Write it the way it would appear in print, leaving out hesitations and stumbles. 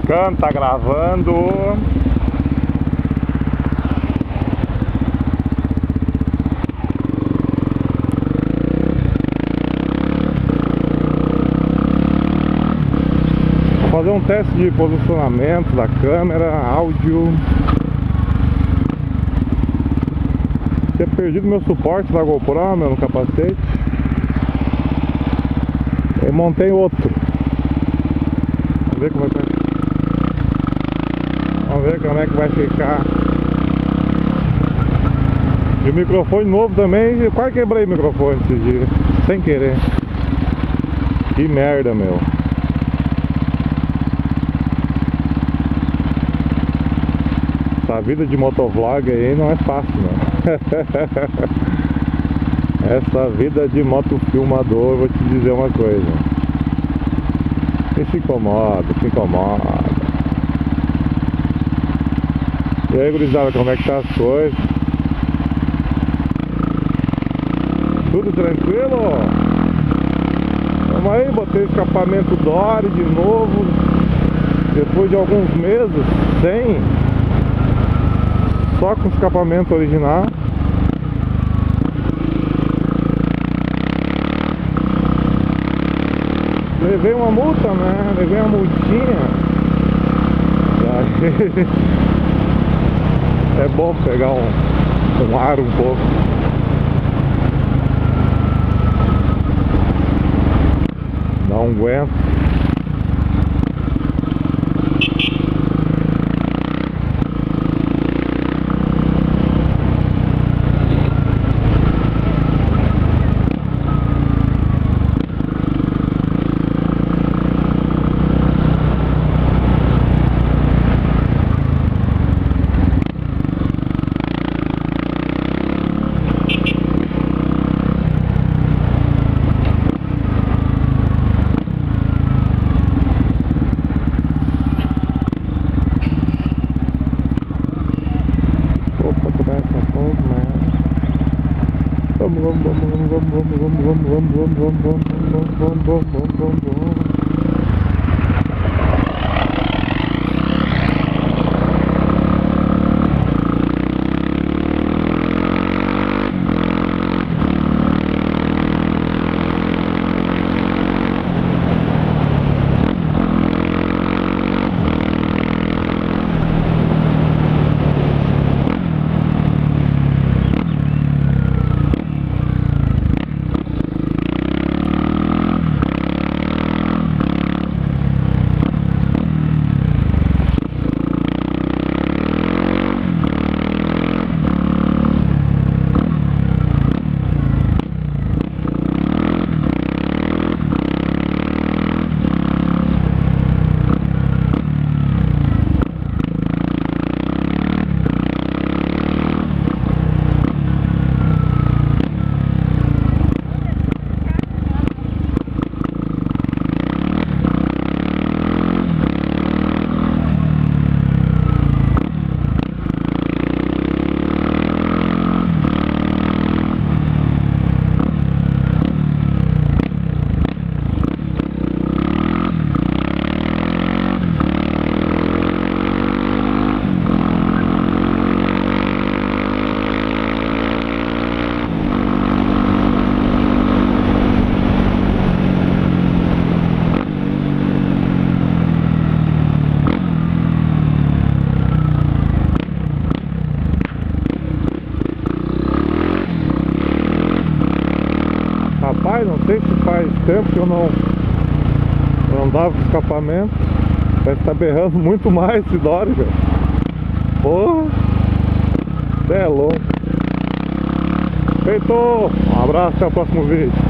brincando, tá gravando. Vou fazer um teste de posicionamento da câmera, áudio. Tinha perdido meu suporte da GoPro, no capacete. E montei outro. Vamos ver como é que vai. Vamos ver como é que vai ficar. E o microfone novo também. Eu quase quebrei o microfone esses dias, sem querer. Que merda, meu. Essa vida de motovlog aí não é fácil, não. Essa vida de motofilmador, vou te dizer uma coisa. E se incomoda, se incomoda. E aí, gurizada, como é que tá as coisas? Tudo tranquilo? Vamos aí, botei o escapamento Dory de novo. Depois de alguns meses sem. Só com escapamento original. Levei uma multa, né? Levei uma multinha. É bom pegar um ar um pouco. Não aguento. Vamos. Rapaz, não sei se faz tempo que eu não andava com escapamento. Parece que tá berrando muito mais esse Dory, velho. Porra, cê é louco. Feito! Um abraço, até o próximo vídeo.